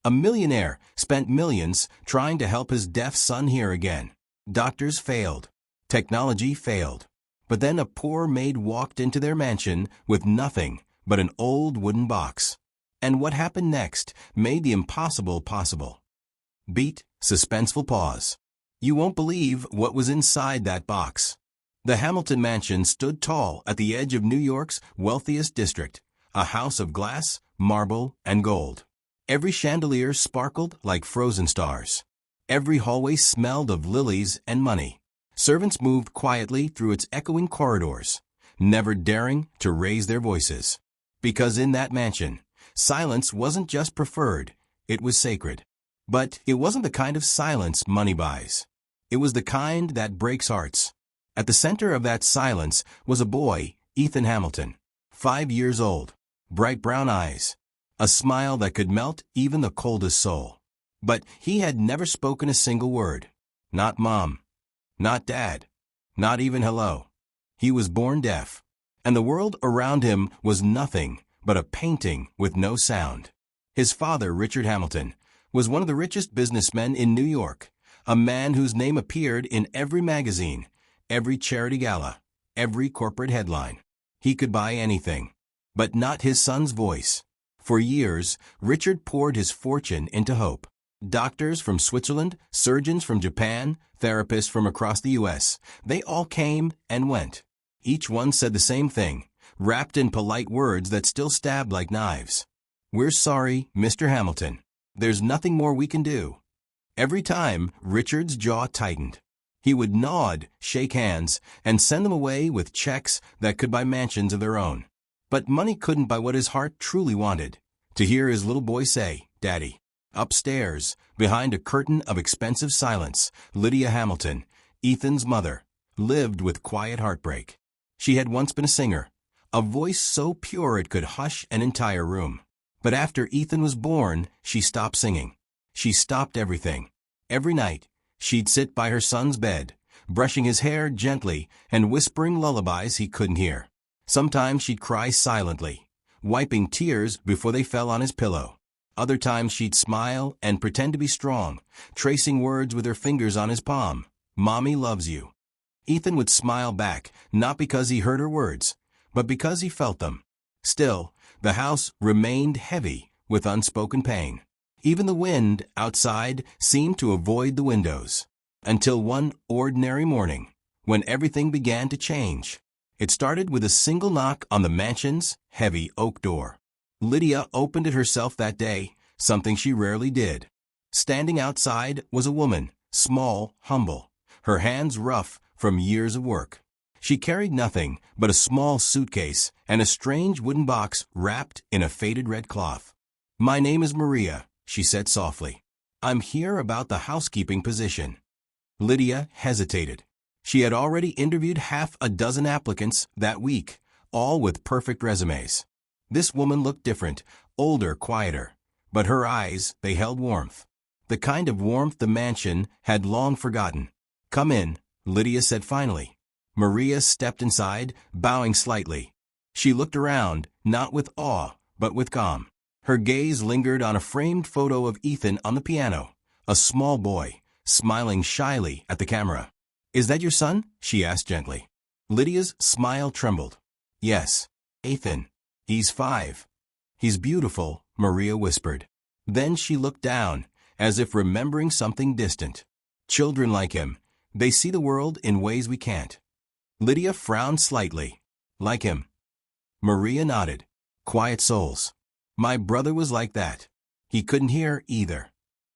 A millionaire spent millions trying to help his deaf son hear again. Doctors failed. Technology failed. But then a poor maid walked into their mansion with nothing but an old wooden box. And what happened next made the impossible possible. Beat, suspenseful pause. You won't believe what was inside that box. The Hamilton mansion stood tall at the edge of New York's wealthiest district, a house of glass, marble, and gold. Every chandelier sparkled like frozen stars. Every hallway smelled of lilies and money. Servants moved quietly through its echoing corridors, never daring to raise their voices. Because in that mansion, silence wasn't just preferred, it was sacred. But it wasn't the kind of silence money buys. It was the kind that breaks hearts. At the center of that silence was a boy, Ethan Hamilton, 5 years old, bright brown eyes, a smile that could melt even the coldest soul. But he had never spoken a single word. Not mom. Not dad. Not even hello. He was born deaf. And the world around him was nothing but a painting with no sound. His father, Richard Hamilton, was one of the richest businessmen in New York, a man whose name appeared in every magazine, every charity gala, every corporate headline. He could buy anything, but not his son's voice. For years, Richard poured his fortune into hope. Doctors from Switzerland, surgeons from Japan, therapists from across the U.S., they all came and went. Each one said the same thing, wrapped in polite words that still stabbed like knives. "We're sorry, Mr. Hamilton. There's nothing more we can do." Every time, Richard's jaw tightened. He would nod, shake hands, and send them away with checks that could buy mansions of their own. But money couldn't buy what his heart truly wanted. To hear his little boy say, "Daddy." Upstairs, behind a curtain of expensive silence, Lydia Hamilton, Ethan's mother, lived with quiet heartbreak. She had once been a singer, a voice so pure it could hush an entire room. But after Ethan was born, she stopped singing. She stopped everything. Every night, she'd sit by her son's bed, brushing his hair gently and whispering lullabies he couldn't hear. Sometimes she'd cry silently, wiping tears before they fell on his pillow. Other times she'd smile and pretend to be strong, tracing words with her fingers on his palm. "Mommy loves you." Ethan would smile back, not because he heard her words, but because he felt them. Still, the house remained heavy with unspoken pain. Even the wind outside seemed to avoid the windows. Until one ordinary morning, when everything began to change. It started with a single knock on the mansion's heavy oak door. Lydia opened it herself that day, something she rarely did. Standing outside was a woman, small, humble, her hands rough from years of work. She carried nothing but a small suitcase and a strange wooden box wrapped in a faded red cloth. "My name is Maria," she said softly. "I'm here about the housekeeping position." Lydia hesitated. She had already interviewed half a dozen applicants that week, all with perfect resumes. This woman looked different, older, quieter. But her eyes, they held warmth. The kind of warmth the mansion had long forgotten. "Come in," Lydia said finally. Maria stepped inside, bowing slightly. She looked around, not with awe, but with calm. Her gaze lingered on a framed photo of Ethan on the piano, a small boy, smiling shyly at the camera. "Is that your son?" she asked gently. Lydia's smile trembled. "Yes, Ethan. He's 5. He's beautiful," Maria whispered. Then she looked down, as if remembering something distant. "Children like him, they see the world in ways we can't." Lydia frowned slightly. "Like him?" Maria nodded. "Quiet souls. My brother was like that. He couldn't hear either."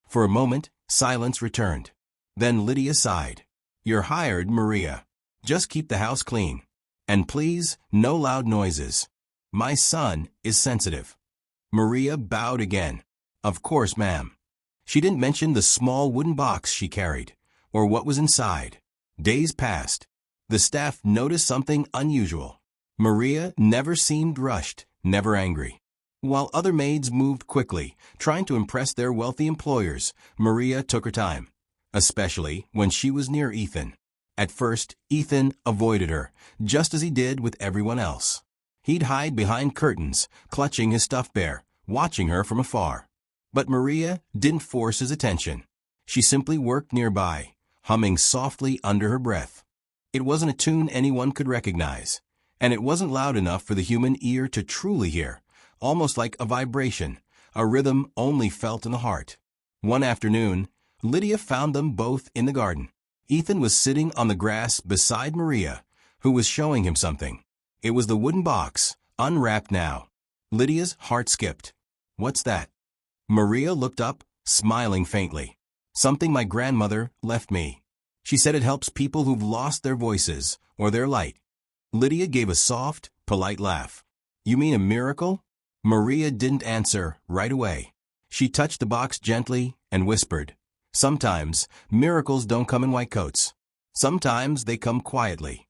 For a moment, silence returned. Then Lydia sighed. "You're hired, Maria. Just keep the house clean. And please, no loud noises. My son is sensitive." Maria bowed again. "Of course, ma'am." She didn't mention the small wooden box she carried, or what was inside. Days passed. The staff noticed something unusual. Maria never seemed rushed, never angry. While other maids moved quickly, trying to impress their wealthy employers, Maria took her time, especially when she was near Ethan. At first, Ethan avoided her, just as he did with everyone else. He'd hide behind curtains, clutching his stuffed bear, watching her from afar. But Maria didn't force his attention. She simply worked nearby, humming softly under her breath. It wasn't a tune anyone could recognize, and it wasn't loud enough for the human ear to truly hear, almost like a vibration, a rhythm only felt in the heart. One afternoon, Lydia found them both in the garden. Ethan was sitting on the grass beside Maria, who was showing him something. It was the wooden box, unwrapped now. Lydia's heart skipped. "What's that?" Maria looked up, smiling faintly. "Something my grandmother left me. She said it helps people who've lost their voices or their light." Lydia gave a soft, polite laugh. "You mean a miracle?" Maria didn't answer right away. She touched the box gently and whispered, "Sometimes miracles don't come in white coats. Sometimes they come quietly."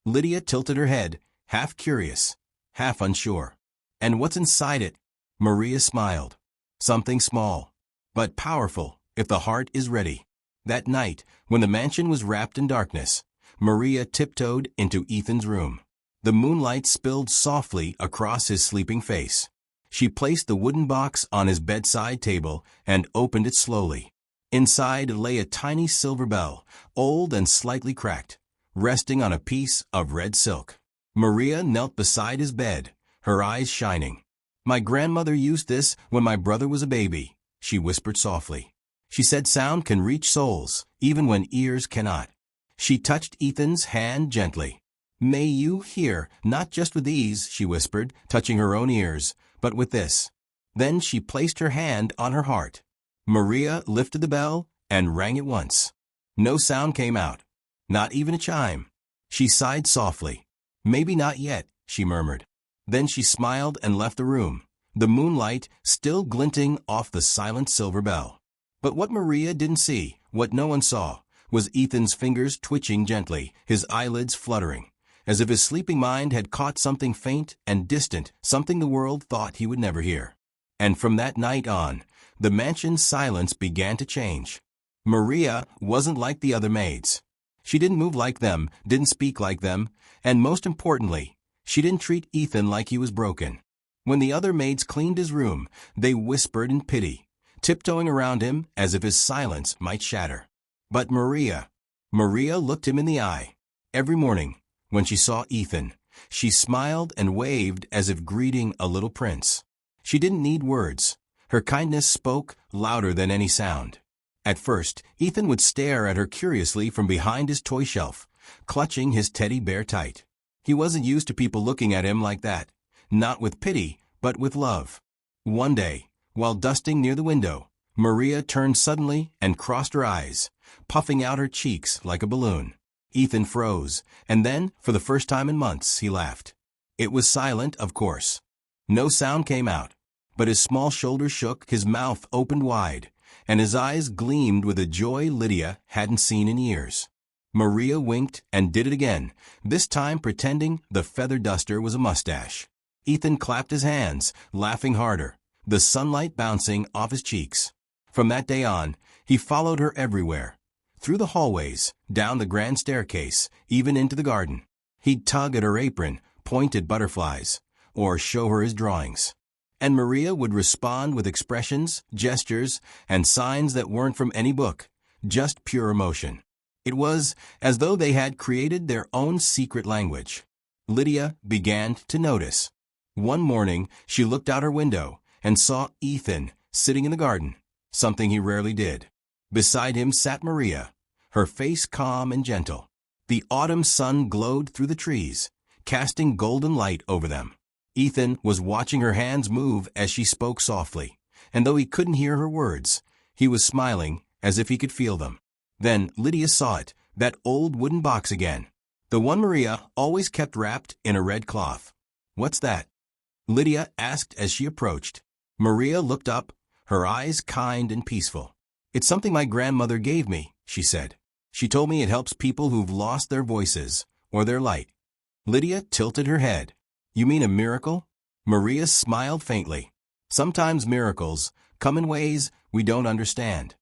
Lydia tilted her head, half curious, half unsure. "And what's inside it?" Maria smiled. "Something small, but powerful if the heart is ready." That night, when the mansion was wrapped in darkness, Maria tiptoed into Ethan's room. The moonlight spilled softly across his sleeping face. She placed the wooden box on his bedside table and opened it slowly. Inside lay a tiny silver bell, old and slightly cracked, resting on a piece of red silk. Maria knelt beside his bed, her eyes shining. "My grandmother used this when my brother was a baby," she whispered softly. "She said sound can reach souls, even when ears cannot." She touched Ethan's hand gently. "May you hear, not just with these," she whispered, touching her own ears, "but with this." Then she placed her hand on her heart. Maria lifted the bell and rang it once. No sound came out, not even a chime. She sighed softly. "Maybe not yet," she murmured. Then she smiled and left the room, the moonlight still glinting off the silent silver bell. But what Maria didn't see, what no one saw, was Ethan's fingers twitching gently, his eyelids fluttering, as if his sleeping mind had caught something faint and distant, something the world thought he would never hear. And from that night on, the mansion's silence began to change. Maria wasn't like the other maids. She didn't move like them, didn't speak like them, and most importantly, she didn't treat Ethan like he was broken. When the other maids cleaned his room, they whispered in pity, tiptoeing around him as if his silence might shatter. But Maria looked him in the eye. Every morning, when she saw Ethan, she smiled and waved as if greeting a little prince. She didn't need words. Her kindness spoke louder than any sound. At first, Ethan would stare at her curiously from behind his toy shelf, clutching his teddy bear tight. He wasn't used to people looking at him like that, not with pity, but with love. One day, while dusting near the window, Maria turned suddenly and crossed her eyes, puffing out her cheeks like a balloon. Ethan froze, and then, for the first time in months, he laughed. It was silent, of course. No sound came out, but his small shoulders shook, his mouth opened wide, and his eyes gleamed with a joy Lydia hadn't seen in years. Maria winked and did it again, this time pretending the feather duster was a mustache. Ethan clapped his hands, laughing harder, the sunlight bouncing off his cheeks. From that day on, he followed her everywhere. Through the hallways, down the grand staircase, even into the garden. He'd tug at her apron, point at butterflies, or show her his drawings. And Maria would respond with expressions, gestures, and signs that weren't from any book, just pure emotion. It was as though they had created their own secret language. Lydia began to notice. One morning, she looked out her window and saw Ethan sitting in the garden, something he rarely did. Beside him sat Maria, her face calm and gentle. The autumn sun glowed through the trees, casting golden light over them. Ethan was watching her hands move as she spoke softly, and though he couldn't hear her words, he was smiling as if he could feel them. Then Lydia saw it, that old wooden box again, the one Maria always kept wrapped in a red cloth. "What's that?" Lydia asked as she approached. Maria looked up, her eyes kind and peaceful. "It's something my grandmother gave me," she said. "She told me it helps people who've lost their voices or their light." Lydia tilted her head. "You mean a miracle?" Maria smiled faintly. "Sometimes miracles come in ways we don't understand."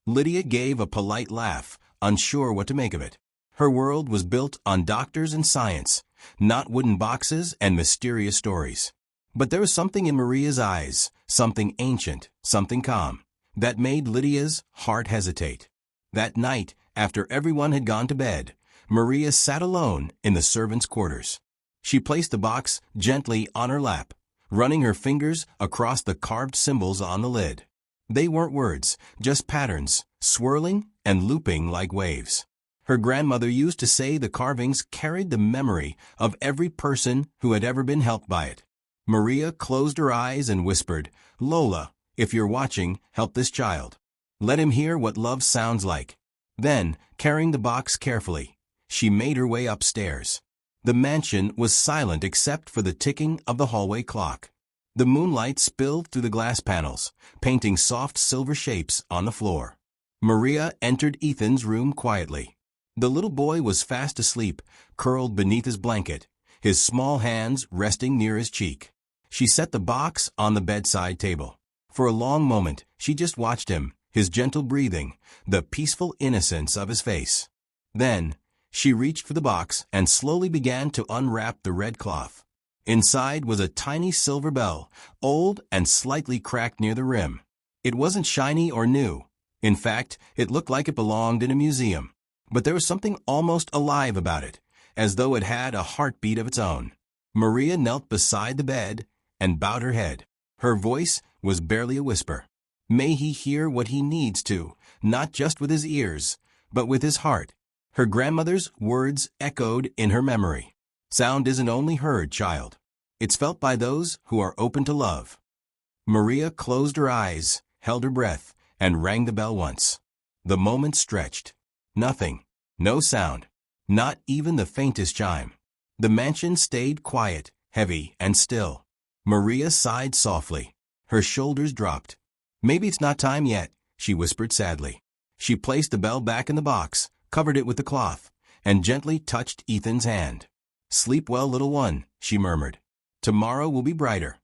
Lydia gave a polite laugh, unsure what to make of it. Her world was built on doctors and science, not wooden boxes and mysterious stories. But there was something in Maria's eyes, something ancient, something calm, that made Lydia's heart hesitate. That night, after everyone had gone to bed, Maria sat alone in the servants' quarters. She placed the box gently on her lap, running her fingers across the carved symbols on the lid. They weren't words, just patterns, swirling and looping like waves. Her grandmother used to say the carvings carried the memory of every person who had ever been helped by it. Maria closed her eyes and whispered, "Lola, if you're watching, help this child. Let him hear what love sounds like." Then, carrying the box carefully, she made her way upstairs. The mansion was silent except for the ticking of the hallway clock. The moonlight spilled through the glass panels, painting soft silver shapes on the floor. Maria entered Ethan's room quietly. The little boy was fast asleep, curled beneath his blanket, his small hands resting near his cheek. She set the box on the bedside table. For a long moment, she just watched him, his gentle breathing, the peaceful innocence of his face. Then, she reached for the box and slowly began to unwrap the red cloth. Inside was a tiny silver bell, old and slightly cracked near the rim. It wasn't shiny or new. In fact, it looked like it belonged in a museum. But there was something almost alive about it, as though it had a heartbeat of its own. Maria knelt beside the bed and bowed her head. Her voice was barely a whisper. May he hear what he needs to, not just with his ears, but with his heart. Her grandmother's words echoed in her memory. Sound isn't only heard, child. It's felt by those who are open to love. Maria closed her eyes, held her breath, and rang the bell once. The moment stretched. Nothing. No sound. Not even the faintest chime. The mansion stayed quiet, heavy, and still. Maria sighed softly. Her shoulders dropped. "Maybe it's not time yet," she whispered sadly. She placed the bell back in the box, covered it with the cloth, and gently touched Ethan's hand. "Sleep well, little one," she murmured. "Tomorrow will be brighter."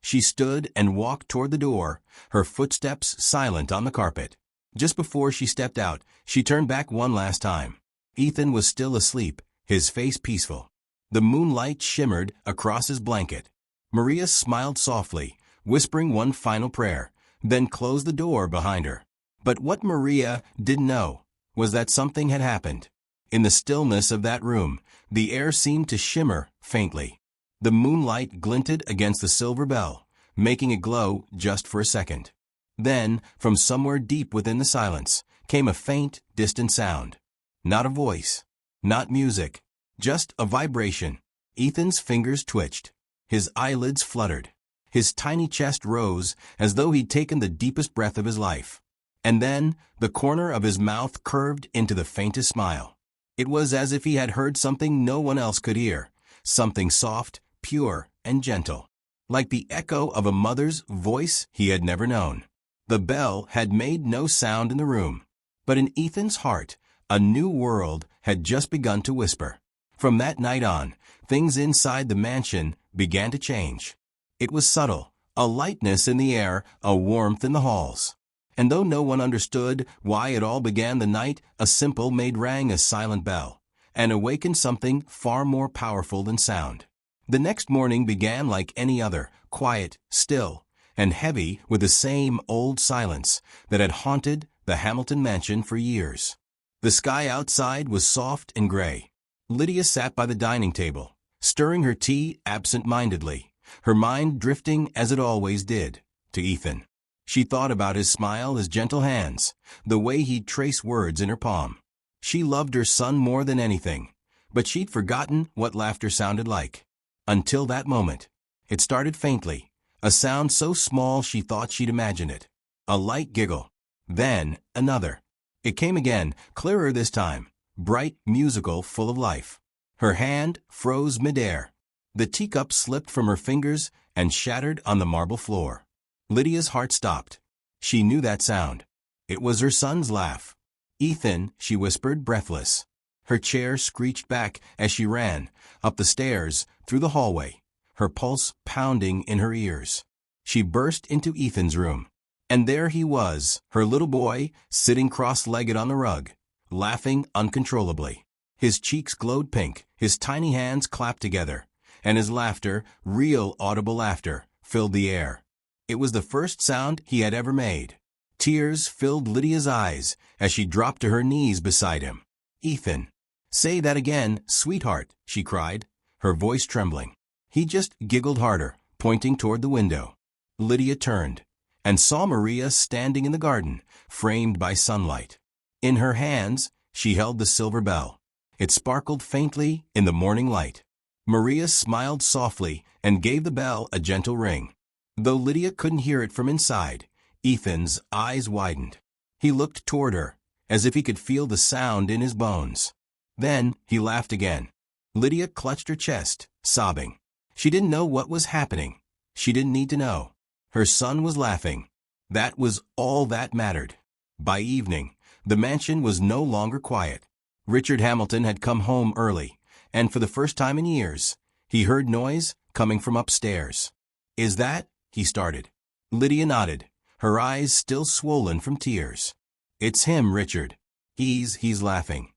She stood and walked toward the door, her footsteps silent on the carpet. Just before she stepped out, she turned back one last time. Ethan was still asleep, his face peaceful. The moonlight shimmered across his blanket. Maria smiled softly, whispering one final prayer, then closed the door behind her. But what Maria didn't know was that something had happened. In the stillness of that room, the air seemed to shimmer faintly. The moonlight glinted against the silver bell, making it glow just for a second. Then, from somewhere deep within the silence, came a faint, distant sound. Not a voice, not music, just a vibration. Ethan's fingers twitched. His eyelids fluttered. His tiny chest rose as though he'd taken the deepest breath of his life. And then, the corner of his mouth curved into the faintest smile. It was as if he had heard something no one else could hear, something soft, pure, and gentle, like the echo of a mother's voice he had never known. The bell had made no sound in the room, but in Ethan's heart, a new world had just begun to whisper. From that night on, things inside the mansion began to change. It was subtle, a lightness in the air, a warmth in the halls. And though no one understood why it all began the night, a simple maid rang a silent bell, and awakened something far more powerful than sound. The next morning began like any other, quiet, still, and heavy with the same old silence that had haunted the Hamilton mansion for years. The sky outside was soft and gray. Lydia sat by the dining table, stirring her tea absent-mindedly, her mind drifting as it always did, to Ethan. She thought about his smile, his gentle hands, the way he'd trace words in her palm. She loved her son more than anything, but she'd forgotten what laughter sounded like. Until that moment. It started faintly, a sound so small she thought she'd imagine it. A light giggle. Then another. It came again, clearer this time, bright, musical, full of life. Her hand froze midair. The teacup slipped from her fingers and shattered on the marble floor. Lydia's heart stopped. She knew that sound. It was her son's laugh. "Ethan," she whispered, breathless. Her chair screeched back as she ran, up the stairs, through the hallway, her pulse pounding in her ears. She burst into Ethan's room. And there he was, her little boy, sitting cross-legged on the rug, laughing uncontrollably. His cheeks glowed pink, his tiny hands clapped together, and his laughter, real audible laughter, filled the air. It was the first sound he had ever made. Tears filled Lydia's eyes as she dropped to her knees beside him. "Ethan, say that again, sweetheart," she cried, her voice trembling. He just giggled harder, pointing toward the window. Lydia turned and saw Maria standing in the garden, framed by sunlight. In her hands, she held the silver bell. It sparkled faintly in the morning light. Maria smiled softly and gave the bell a gentle ring. Though Lydia couldn't hear it from inside, Ethan's eyes widened. He looked toward her, as if he could feel the sound in his bones. Then he laughed again. Lydia clutched her chest, sobbing. She didn't know what was happening. She didn't need to know. Her son was laughing. That was all that mattered. By evening, the mansion was no longer quiet. Richard Hamilton had come home early, and for the first time in years, he heard noise coming from upstairs. "Is that?" he started. Lydia nodded, her eyes still swollen from tears. "It's him, Richard. He's laughing."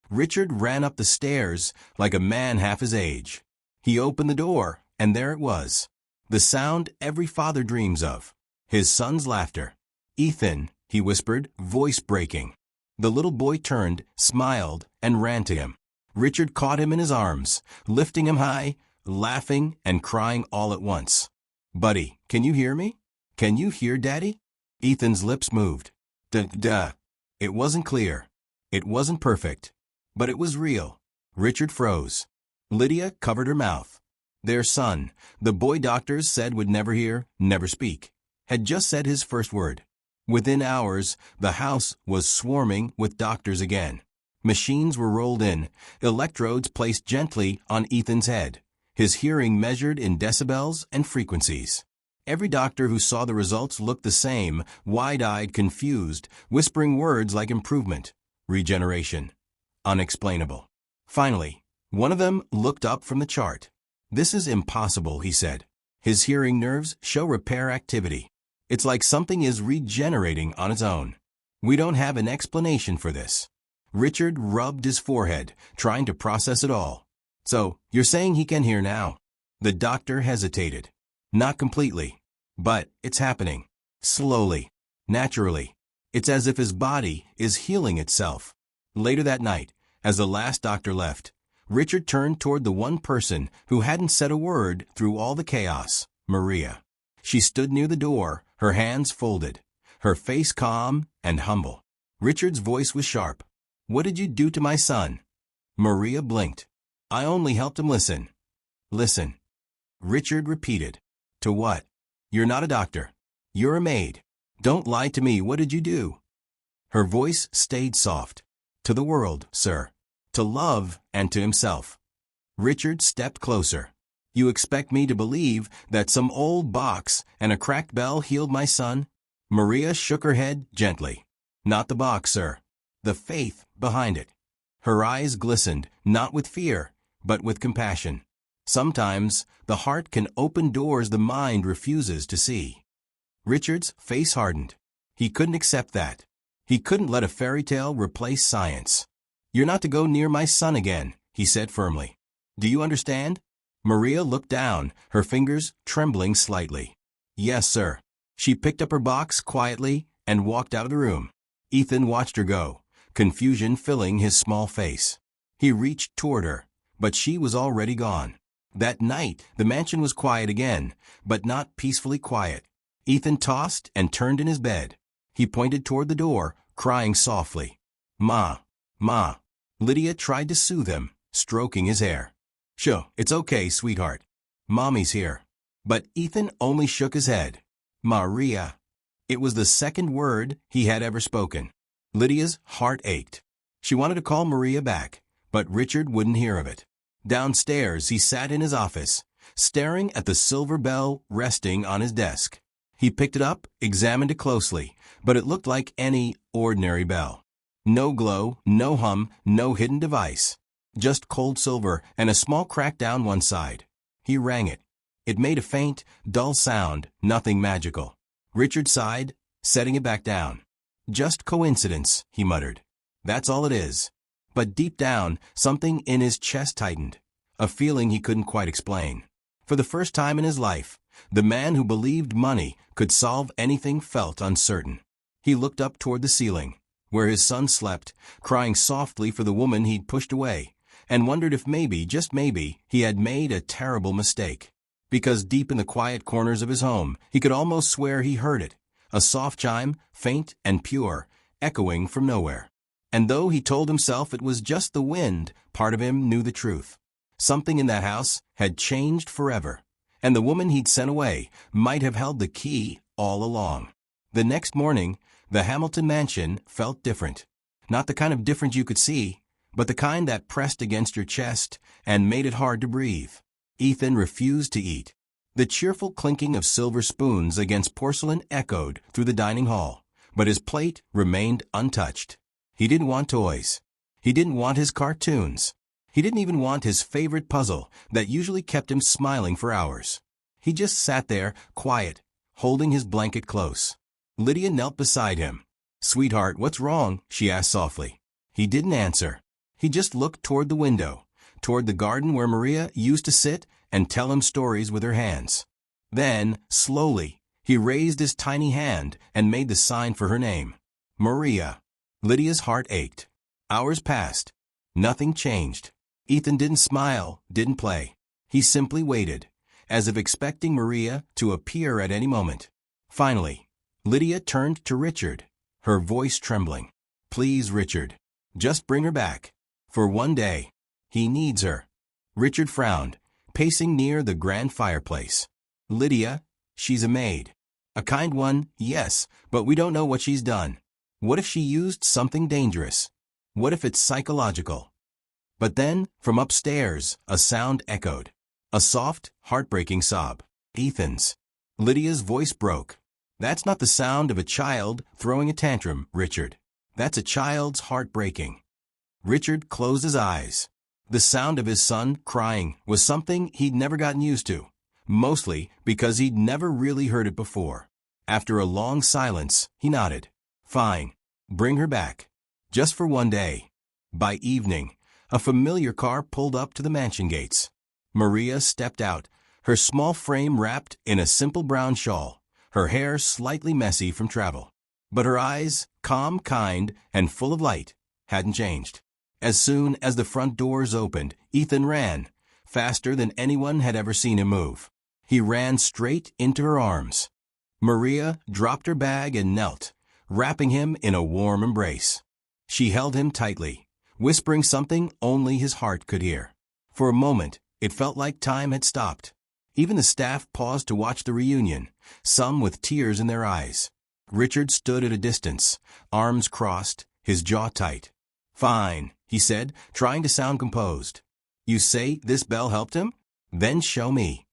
Richard ran up the stairs like a man half his age. He opened the door, and there it was. The sound every father dreams of. His son's laughter. "Ethan," he whispered, voice breaking. The little boy turned, smiled, and ran to him. Richard caught him in his arms, lifting him high, laughing and crying all at once. "Buddy, can you hear me? Can you hear Daddy?" Ethan's lips moved. Duh. It wasn't clear. It wasn't perfect. But it was real. Richard froze. Lydia covered her mouth. Their son, the boy doctors said would never hear, never speak, had just said his first word. Within hours, the house was swarming with doctors again. Machines were rolled in, electrodes placed gently on Ethan's head, his hearing measured in decibels and frequencies. Every doctor who saw the results looked the same, wide-eyed, confused, whispering words like improvement, regeneration, unexplainable. Finally, one of them looked up from the chart. "This is impossible," he said. "His hearing nerves show repair activity. It's like something is regenerating on its own. We don't have an explanation for this." Richard rubbed his forehead, trying to process it all. "So, you're saying he can hear now?" The doctor hesitated. "Not completely. But it's happening. Slowly. Naturally. It's as if his body is healing itself." Later that night, as the last doctor left, Richard turned toward the one person who hadn't said a word through all the chaos, Maria. She stood near the door, her hands folded, her face calm and humble. Richard's voice was sharp. "What did you do to my son?" Maria blinked. "I only helped him listen." "Listen." Richard repeated. "To what? You're not a doctor. You're a maid. Don't lie to me. What did you do?" Her voice stayed soft. "To the world, sir. To love and to himself." Richard stepped closer. "You expect me to believe that some old box and a cracked bell healed my son?" Maria shook her head gently. "Not the box, sir. The faith behind it." Her eyes glistened, not with fear, but with compassion. Sometimes the heart can open doors the mind refuses to see. Richard's face hardened. He couldn't accept that. He couldn't let a fairy tale replace science. "You're not to go near my son again," he said firmly. "Do you understand?" Maria looked down, her fingers trembling slightly. "Yes, sir." She picked up her box quietly and walked out of the room. Ethan watched her go, confusion filling his small face. He reached toward her, but she was already gone. That night, the mansion was quiet again, but not peacefully quiet. Ethan tossed and turned in his bed. He pointed toward the door, crying softly. Ma. Lydia tried to soothe him, stroking his hair. "Sure, it's okay, sweetheart. Mommy's here." But Ethan only shook his head. "Maria." It was the second word he had ever spoken. Lydia's heart ached. She wanted to call Maria back, but Richard wouldn't hear of it. Downstairs, he sat in his office, staring at the silver bell resting on his desk. He picked it up, examined it closely, but it looked like any ordinary bell. No glow, no hum, no hidden device. Just cold silver and a small crack down one side. He rang it. It made a faint, dull sound, nothing magical. Richard sighed, setting it back down. "Just coincidence," he muttered. "That's all it is." But deep down, something in his chest tightened, a feeling he couldn't quite explain. For the first time in his life, the man who believed money could solve anything felt uncertain. He looked up toward the ceiling, where his son slept, crying softly for the woman he'd pushed away, and wondered if maybe, just maybe, he had made a terrible mistake. Because deep in the quiet corners of his home, he could almost swear he heard it, a soft chime, faint and pure, echoing from nowhere. And though he told himself it was just the wind, part of him knew the truth. Something in that house had changed forever, and the woman he'd sent away might have held the key all along. The next morning, the Hamilton mansion felt different. Not the kind of difference you could see, but the kind that pressed against your chest and made it hard to breathe. Ethan refused to eat. The cheerful clinking of silver spoons against porcelain echoed through the dining hall, but his plate remained untouched. He didn't want toys. He didn't want his cartoons. He didn't even want his favorite puzzle that usually kept him smiling for hours. He just sat there, quiet, holding his blanket close. Lydia knelt beside him. "Sweetheart, what's wrong?" she asked softly. He didn't answer. He just looked toward the window, toward the garden where Maria used to sit and tell him stories with her hands. Then, slowly, he raised his tiny hand and made the sign for her name. Maria. Lydia's heart ached. Hours passed. Nothing changed. Ethan didn't smile, didn't play. He simply waited, as if expecting Maria to appear at any moment. Finally, Lydia turned to Richard, her voice trembling. "Please, Richard, just bring her back. For one day. He needs her." Richard frowned, pacing near the grand fireplace. "Lydia, she's a maid. A kind one, yes, but we don't know what she's done. What if she used something dangerous? What if it's psychological?" But then, from upstairs, a sound echoed. A soft, heartbreaking sob. Ethan's. Lydia's voice broke. "That's not the sound of a child throwing a tantrum, Richard. That's a child's heart breaking." Richard closed his eyes. The sound of his son crying was something he'd never gotten used to, mostly because he'd never really heard it before. After a long silence, he nodded. "Fine. Bring her back. Just for one day." By evening, a familiar car pulled up to the mansion gates. Maria stepped out, her small frame wrapped in a simple brown shawl, her hair slightly messy from travel. But her eyes, calm, kind, and full of light, hadn't changed. As soon as the front doors opened, Ethan ran, faster than anyone had ever seen him move. He ran straight into her arms. Maria dropped her bag and knelt, wrapping him in a warm embrace. She held him tightly, whispering something only his heart could hear. For a moment, it felt like time had stopped. Even the staff paused to watch the reunion, some with tears in their eyes. Richard stood at a distance, arms crossed, his jaw tight. "Fine," he said, trying to sound composed. "You say this bell helped him? Then show me."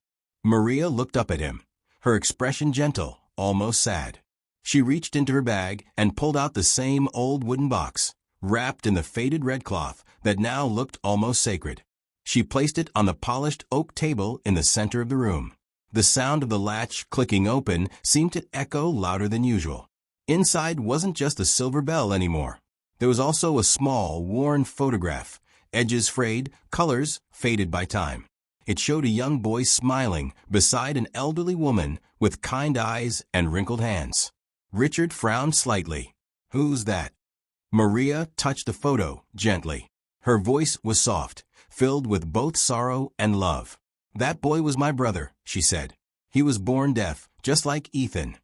Maria looked up at him, her expression gentle, almost sad. She reached into her bag and pulled out the same old wooden box, wrapped in the faded red cloth that now looked almost sacred. She placed it on the polished oak table in the center of the room. The sound of the latch clicking open seemed to echo louder than usual. Inside wasn't just the silver bell anymore. There was also a small, worn photograph, edges frayed, colors faded by time. It showed a young boy smiling beside an elderly woman with kind eyes and wrinkled hands. Richard frowned slightly. "Who's that?" Maria touched the photo gently. Her voice was soft, filled with both sorrow and love. "That boy was my brother," she said. "He was born deaf, just like Ethan."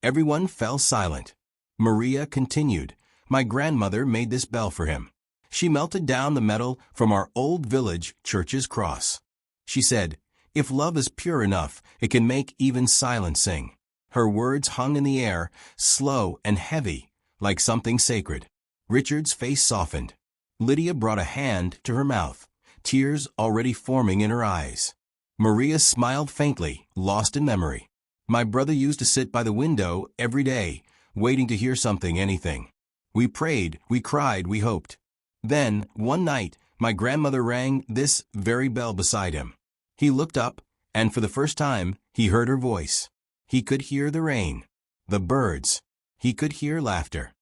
Everyone fell silent. Maria continued. "My grandmother made this bell for him. She melted down the metal from our old village church's cross. She said, 'If love is pure enough, it can make even silence sing.'" Her words hung in the air, slow and heavy, like something sacred. Richard's face softened. Lydia brought a hand to her mouth, tears already forming in her eyes. Maria smiled faintly, lost in memory. "My brother used to sit by the window every day, waiting to hear something, anything. We prayed, we cried, we hoped. Then, one night, my grandmother rang this very bell beside him. He looked up, and for the first time, he heard her voice. He could hear the rain, the birds. He could hear laughter.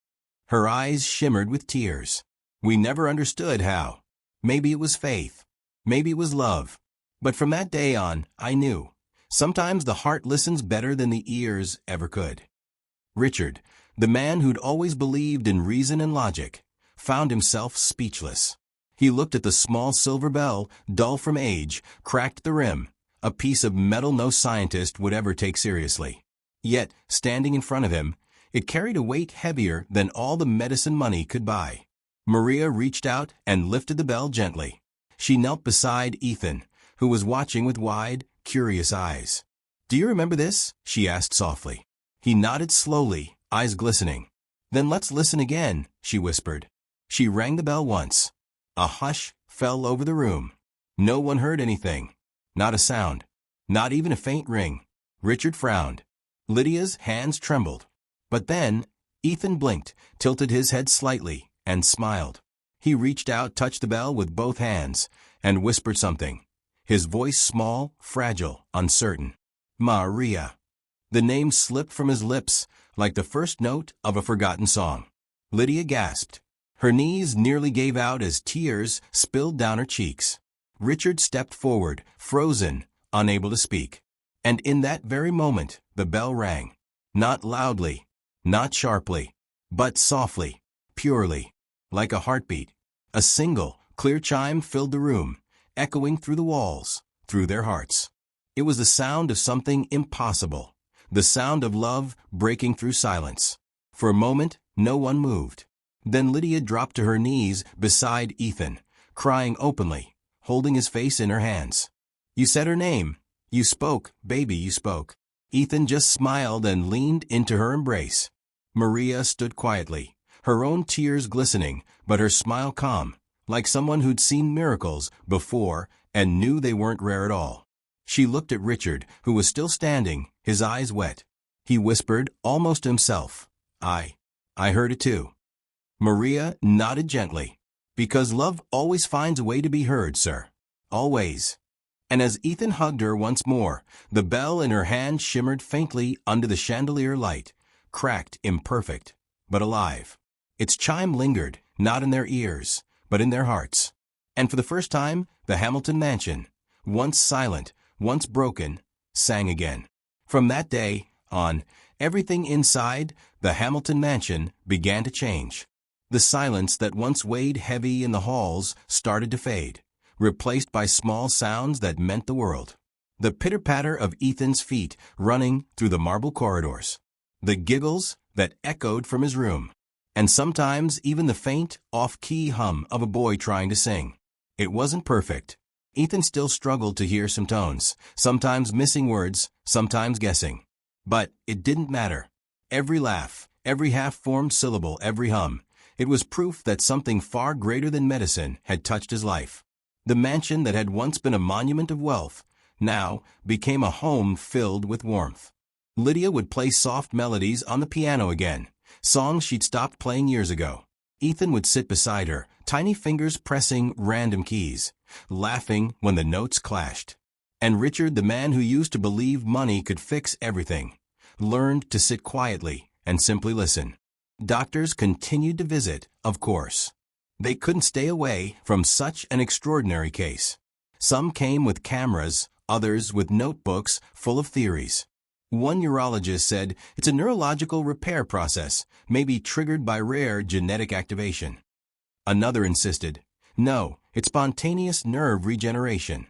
Her eyes shimmered with tears. We never understood how. Maybe it was faith. Maybe it was love. But from that day on, I knew. Sometimes the heart listens better than the ears ever could. Richard, the man who'd always believed in reason and logic, found himself speechless. He looked at the small silver bell, dull from age, cracked the rim, a piece of metal no scientist would ever take seriously. Yet, standing in front of him, it carried a weight heavier than all the medicine money could buy. Maria reached out and lifted the bell gently. She knelt beside Ethan, who was watching with wide, curious eyes. "Do you remember this?" she asked softly. He nodded slowly, eyes glistening. "Then let's listen again," she whispered. She rang the bell once. A hush fell over the room. No one heard anything. Not a sound. Not even a faint ring. Richard frowned. Lydia's hands trembled. But then, Ethan blinked, tilted his head slightly, and smiled. He reached out, touched the bell with both hands, and whispered something. His voice small, fragile, uncertain. "Maria." The name slipped from his lips like the first note of a forgotten song. Lydia gasped. Her knees nearly gave out as tears spilled down her cheeks. Richard stepped forward, frozen, unable to speak. And in that very moment, the bell rang. Not loudly, not sharply, but softly, purely, like a heartbeat. A single, clear chime filled the room, echoing through the walls, through their hearts. It was the sound of something impossible, the sound of love breaking through silence. For a moment, no one moved. Then Lydia dropped to her knees beside Ethan, crying openly, holding his face in her hands. "You said her name. You spoke, baby, you spoke." Ethan just smiled and leaned into her embrace. Maria stood quietly, her own tears glistening, but her smile calm, like someone who'd seen miracles before and knew they weren't rare at all. She looked at Richard, who was still standing, his eyes wet. He whispered, almost to himself, I heard it too." Maria nodded gently. "Because love always finds a way to be heard, sir. Always." And as Ethan hugged her once more, the bell in her hand shimmered faintly under the chandelier light, cracked, imperfect, but alive. Its chime lingered, not in their ears, but in their hearts. And for the first time, the Hamilton mansion, once silent, once broken, sang again. From that day on, everything inside the Hamilton mansion began to change. The silence that once weighed heavy in the halls started to fade, replaced by small sounds that meant the world. The pitter-patter of Ethan's feet running through the marble corridors. The giggles that echoed from his room. And sometimes even the faint, off-key hum of a boy trying to sing. It wasn't perfect. Ethan still struggled to hear some tones, sometimes missing words, sometimes guessing. But it didn't matter. Every laugh, every half-formed syllable, every hum, it was proof that something far greater than medicine had touched his life. The mansion that had once been a monument of wealth now became a home filled with warmth. Lydia would play soft melodies on the piano again, songs she'd stopped playing years ago. Ethan would sit beside her, tiny fingers pressing random keys, laughing when the notes clashed. And Richard, the man who used to believe money could fix everything, learned to sit quietly and simply listen. Doctors continued to visit, of course. They couldn't stay away from such an extraordinary case. Some came with cameras, others with notebooks full of theories. One neurologist said it's a neurological repair process, maybe triggered by rare genetic activation. Another insisted, no, it's spontaneous nerve regeneration.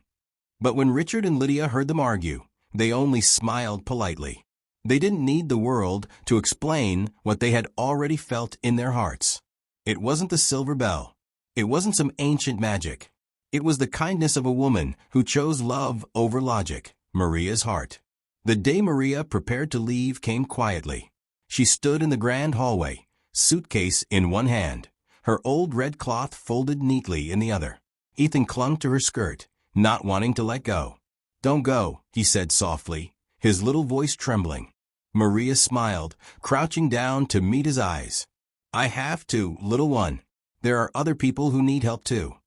But when Richard and Lydia heard them argue, they only smiled politely. They didn't need the world to explain what they had already felt in their hearts. It wasn't the silver bell. It wasn't some ancient magic. It was the kindness of a woman who chose love over logic, Maria's heart. The day Maria prepared to leave came quietly. She stood in the grand hallway, suitcase in one hand, her old red cloth folded neatly in the other. Ethan clung to her skirt, not wanting to let go. "Don't go," he said softly, his little voice trembling. Maria smiled, crouching down to meet his eyes. "I have to, little one. There are other people who need help too."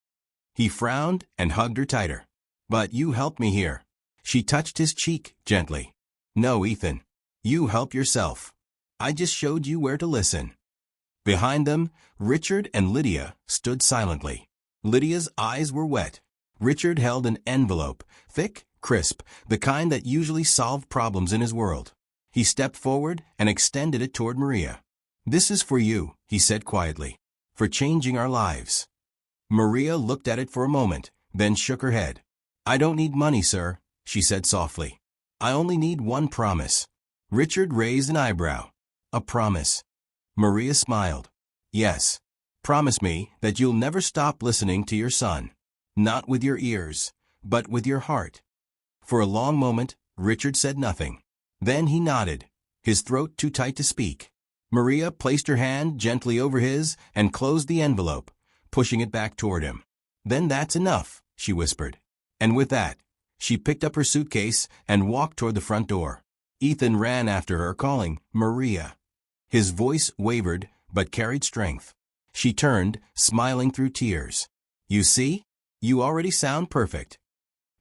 He frowned and hugged her tighter. "But you helped me here." She touched his cheek gently. "No, Ethan. You help yourself. I just showed you where to listen." Behind them, Richard and Lydia stood silently. Lydia's eyes were wet. Richard held an envelope, thick, crisp, the kind that usually solved problems in his world. He stepped forward and extended it toward Maria. "This is for you," he said quietly, "for changing our lives." Maria looked at it for a moment, then shook her head. "I don't need money, sir," she said softly. "I only need one promise." Richard raised an eyebrow. "A promise?" Maria smiled. "Yes. Promise me that you'll never stop listening to your son. Not with your ears, but with your heart." For a long moment, Richard said nothing. Then he nodded, his throat too tight to speak. Maria placed her hand gently over his and closed the envelope, pushing it back toward him. "Then that's enough," she whispered. And with that, she picked up her suitcase and walked toward the front door. Ethan ran after her, calling, "Maria." His voice wavered, but carried strength. She turned, smiling through tears. "You see? You already sound perfect."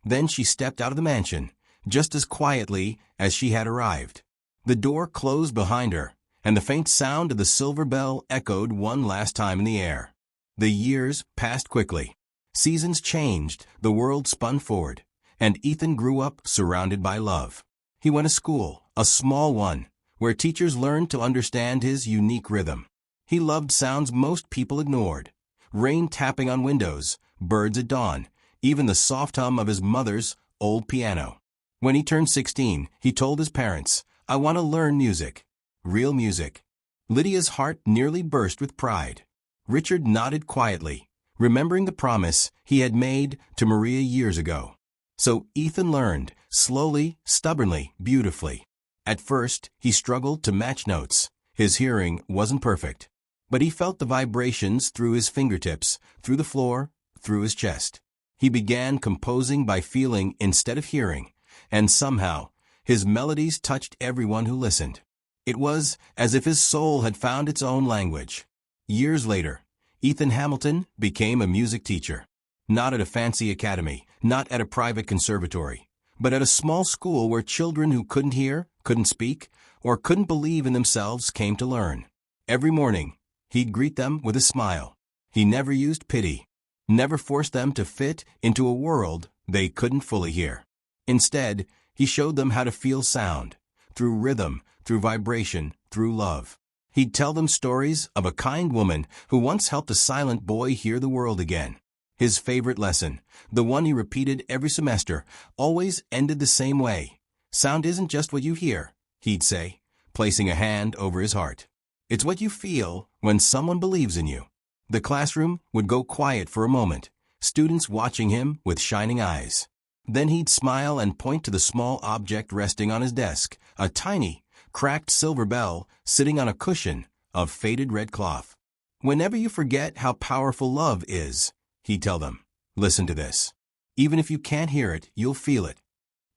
Then she stepped out of the mansion, just as quietly as she had arrived. The door closed behind her, and the faint sound of the silver bell echoed one last time in the air. The years passed quickly. Seasons changed, the world spun forward, and Ethan grew up surrounded by love. He went to school, a small one, where teachers learned to understand his unique rhythm. He loved sounds most people ignored: rain tapping on windows, birds at dawn, even the soft hum of his mother's old piano. When he turned 16, he told his parents, "I want to learn music. Real music." Lydia's heart nearly burst with pride. Richard nodded quietly, remembering the promise he had made to Maria years ago. So Ethan learned, slowly, stubbornly, beautifully. At first, he struggled to match notes. His hearing wasn't perfect, but he felt the vibrations through his fingertips, through the floor, through his chest. He began composing by feeling instead of hearing, and somehow, his melodies touched everyone who listened. It was as if his soul had found its own language. Years later, Ethan Hamilton became a music teacher. Not at a fancy academy, not at a private conservatory, but at a small school where children who couldn't hear, couldn't speak, or couldn't believe in themselves came to learn. Every morning, he'd greet them with a smile. He never used pity, never forced them to fit into a world they couldn't fully hear. Instead, he showed them how to feel sound, through rhythm, through vibration, through love. He'd tell them stories of a kind woman who once helped a silent boy hear the world again. His favorite lesson, the one he repeated every semester, always ended the same way. "Sound isn't just what you hear," he'd say, placing a hand over his heart. "It's what you feel when someone believes in you." The classroom would go quiet for a moment, students watching him with shining eyes. Then he'd smile and point to the small object resting on his desk, a tiny, cracked silver bell sitting on a cushion of faded red cloth. "Whenever you forget how powerful love is," he'd tell them, "listen to this. Even if you can't hear it, you'll feel it."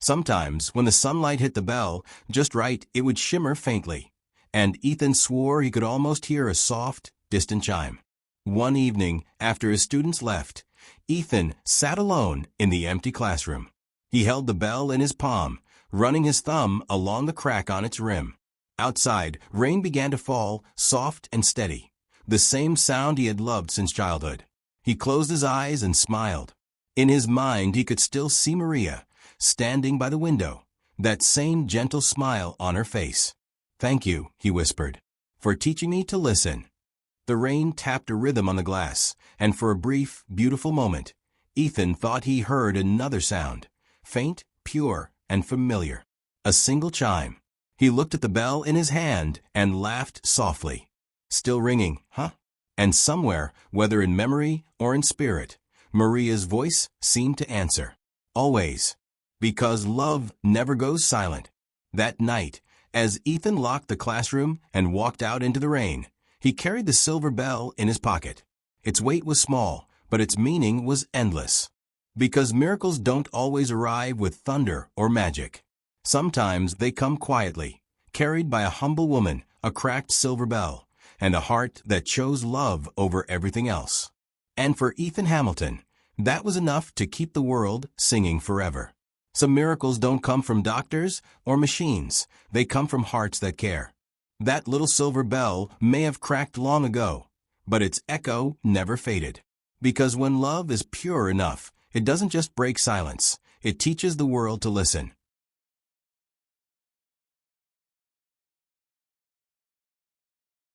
Sometimes, when the sunlight hit the bell just right, it would shimmer faintly, and Ethan swore he could almost hear a soft, distant chime. One evening, after his students left, Ethan sat alone in the empty classroom. He held the bell in his palm, running his thumb along the crack on its rim. Outside, rain began to fall, soft and steady, the same sound he had loved since childhood. He closed his eyes and smiled. In his mind, he could still see Maria, standing by the window, that same gentle smile on her face. "Thank you," he whispered, "for teaching me to listen." The rain tapped a rhythm on the glass, and for a brief, beautiful moment, Ethan thought he heard another sound, faint, pure, and familiar. A single chime. He looked at the bell in his hand and laughed softly. "Still ringing, huh?" And somewhere, whether in memory or in spirit, Maria's voice seemed to answer. "Always. Because love never goes silent." That night, as Ethan locked the classroom and walked out into the rain, he carried the silver bell in his pocket. Its weight was small, but its meaning was endless. Because miracles don't always arrive with thunder or magic. Sometimes they come quietly, carried by a humble woman, a cracked silver bell, and a heart that chose love over everything else. And for Ethan Hamilton, that was enough to keep the world singing forever. Some miracles don't come from doctors or machines. They come from hearts that care. That little silver bell may have cracked long ago, but its echo never faded. Because when love is pure enough, It doesn't just break silence, it teaches the world to listen.